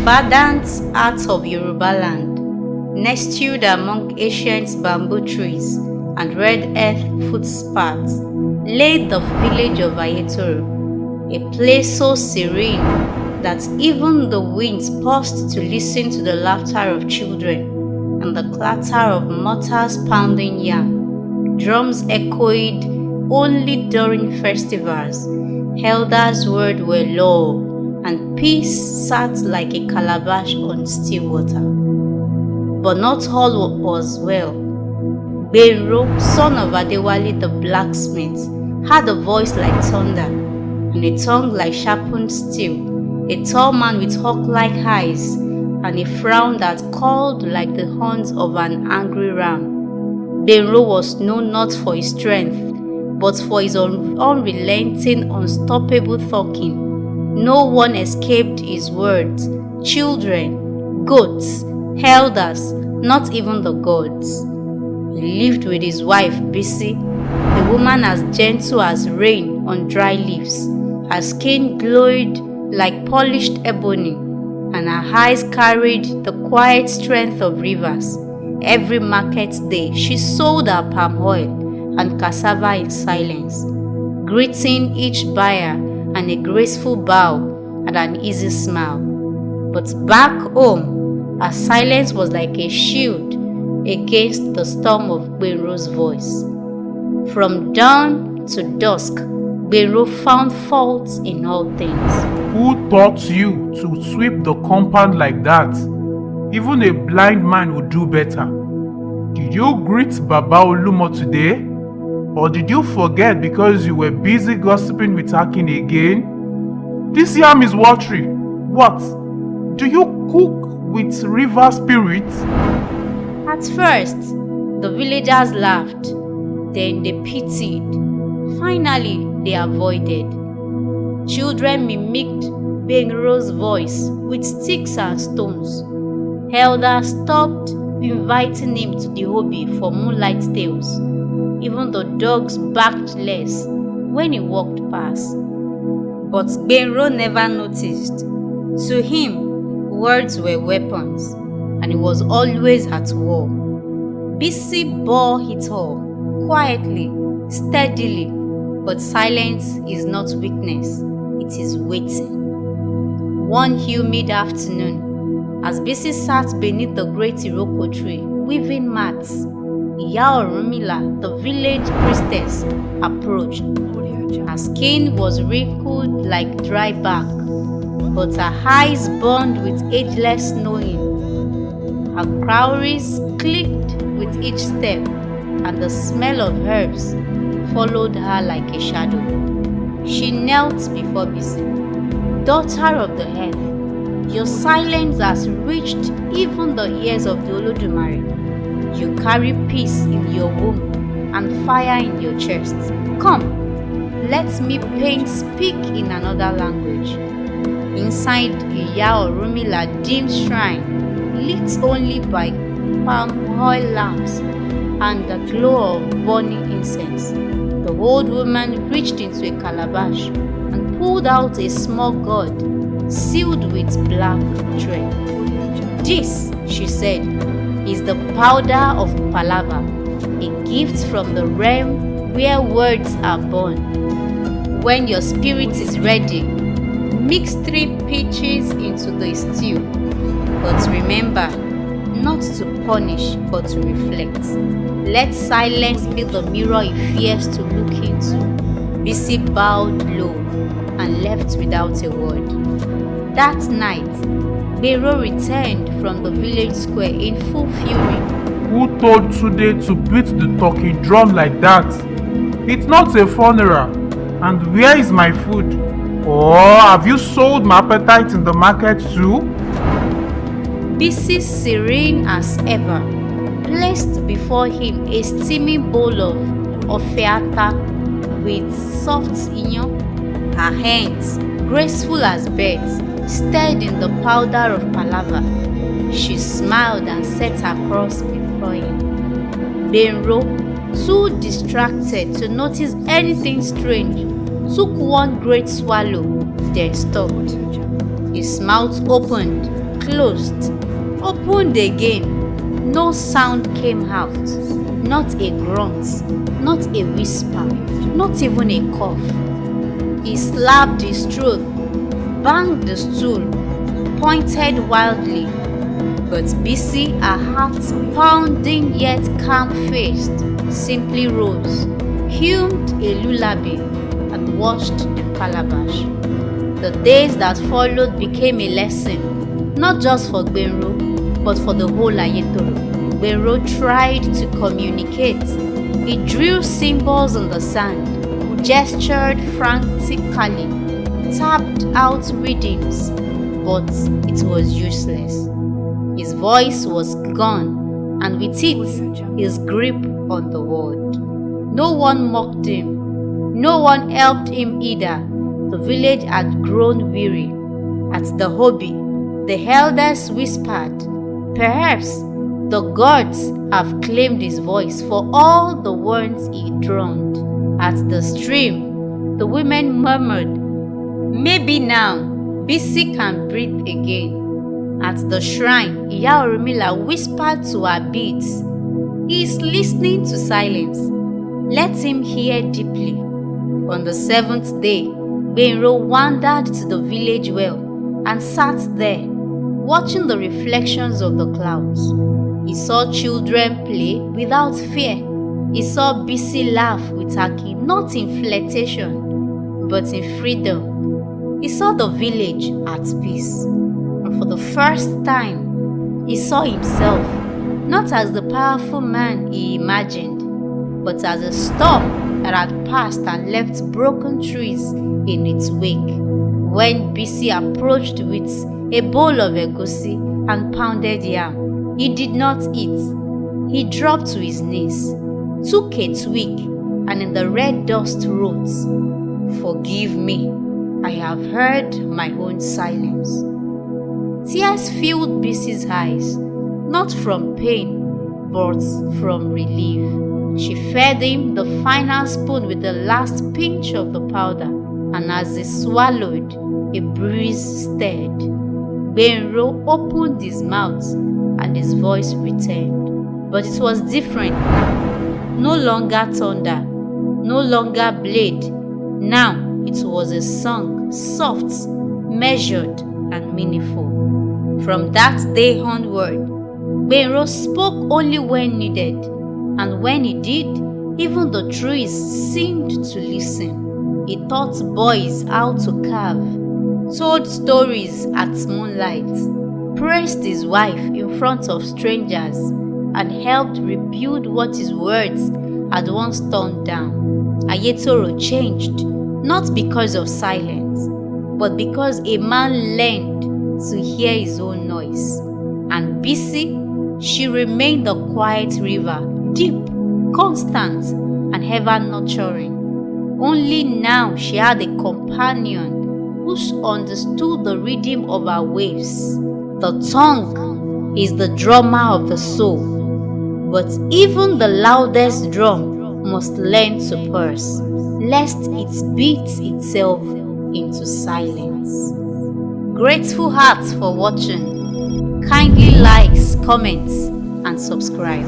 verdant heart of Yoruba land, nestled among ancient bamboo trees and red earth footpaths, lay the village of Ayetoro, a place so serene that even the winds paused to listen to the laughter of children and the clatter of mortars pounding yam. Drums echoed only during festivals. Elders' words were law, and peace sat like a calabash on still water. But not all was well. Gbenga, son of Adewale the blacksmith, had a voice like thunder and a tongue like sharpened steel, a tall man with hawk-like eyes and a frown that called like the horns of an angry ram. Gbenga was known not for his strength, but for his unrelenting, unstoppable talking. No one escaped his words. Children, goats, elders, not even the gods. He lived with his wife, Bisi, a woman as gentle as rain on dry leaves. Her skin glowed like polished ebony, and her eyes carried the quiet strength of rivers. Every market day, she sold her palm oil and cassava in silence, greeting each buyer and a graceful bow and an easy smile. But back home, her silence was like a shield against the storm of Gbenga's voice. From dawn to dusk, Gbenga found fault in all things. Who taught you to sweep the compound like that? Even a blind man would do better. Did you greet Baba Olumo today? Or did you forget because you were busy gossiping with Akin again? This yam is watery. What? Do you cook with river spirits? At first, the villagers laughed. Then they pitied. Finally, they avoided. Children mimicked Gbenga's voice with sticks and stones. Elders stopped inviting him to the hobby for moonlight tales. Even the dogs barked less when he walked past. But Gbenga never noticed. To him, words were weapons, and he was always at war. Bisi bore it all, quietly, steadily, but silence is not weakness, it is waiting. One humid afternoon, as Bisi sat beneath the great Iroko tree, weaving mats, Iya Orunmila, the village priestess, approached. Her skin was wrinkled like dry bark, but her eyes burned with ageless knowing. Her cowries clicked with each step, and the smell of herbs followed her like a shadow. She knelt before Bisi. Daughter of the earth, your silence has reached even the ears of the Olodumare. You carry peace in your womb and fire in your chest. Come, let me pain speak in another language. Inside Iya Orunmila dim shrine, lit only by palm oil lamps and the glow of burning incense, the old woman reached into a calabash and pulled out a small god sealed with black thread. This, she said, is the powder of palava, a gift from the realm where words are born. When your spirit is ready, mix 3 pitches into the stew. But remember, not to punish, but to reflect. Let silence be the mirror he fears to look into. Bisi bowed low and left without a word. That night, Gbenga returned from the village square in full fury. Who told today to beat the talking drum like that? It's not a funeral. And where is my food? Or have you sold my appetite in the market too? Bisi, serene as ever, placed before him a steaming bowl of ofeata with soft inyo. Her hands, graceful as birds, stirred in the powder of palava. She smiled and set her cross before him. Gbenga, too distracted to notice anything strange, took one great swallow, then stopped. His mouth opened, closed, opened again. No sound came out, not a grunt, not a whisper, not even a cough. He slapped his throat, banged the stool, pointed wildly. But Bisi, her heart pounding yet calm-faced, simply rose, hummed a lullaby, and washed the calabash. The days that followed became a lesson, not just for Gbenga, but for the whole Ayetoro. Gbenga tried to communicate. He drew symbols on the sand, gestured frantically, tapped out rhythms, but it was useless. His voice was gone, and with it, his grip on the world. No one mocked him. No one helped him either. The village had grown weary. At the hobby, the elders whispered, "Perhaps the gods have claimed his voice for all the words he drowned." At the stream, the women murmured, "Maybe now, Bisi can breathe again." At the shrine, Iya Orunmila whispered to her beads, "He is listening to silence. Let him hear deeply." On the seventh day, Gbenga wandered to the village well and sat there, watching the reflections of the clouds. He saw children play without fear. He saw Bisi laugh with her kid, not in flirtation, but in freedom. He saw the village at peace. And for the first time, he saw himself, not as the powerful man he imagined, but as a storm that had passed and left broken trees in its wake. When Bisi approached with a bowl of egusi and pounded yam, he did not eat. He dropped to his knees, took a twig, and in the red dust wrote, "Forgive me, I have heard my own silence." Tears filled Bisi's eyes, not from pain, but from relief. She fed him the final spoon with the last pinch of the powder, and as he swallowed, a breeze stirred. Gbenga opened his mouth, and his voice returned. But it was different. No longer thunder, no longer blade. Now it was a song, soft, measured, and meaningful. From that day onward, Gbenga spoke only when needed, and when he did, even the trees seemed to listen. He taught boys how to carve, told stories at moonlight, praised his wife in front of strangers, and helped rebuild what his words had once torn down. Ayetoro changed, not because of silence, but because a man learned to hear his own noise. And Bisi, she remained a quiet river, deep, constant, and ever nurturing. Only now she had a companion who understood the rhythm of her waves. The tongue is the drummer of the soul, but even the loudest drum must learn to purse, lest it beats itself into silence. Grateful hearts for watching. Kindly likes, comments, and subscribe.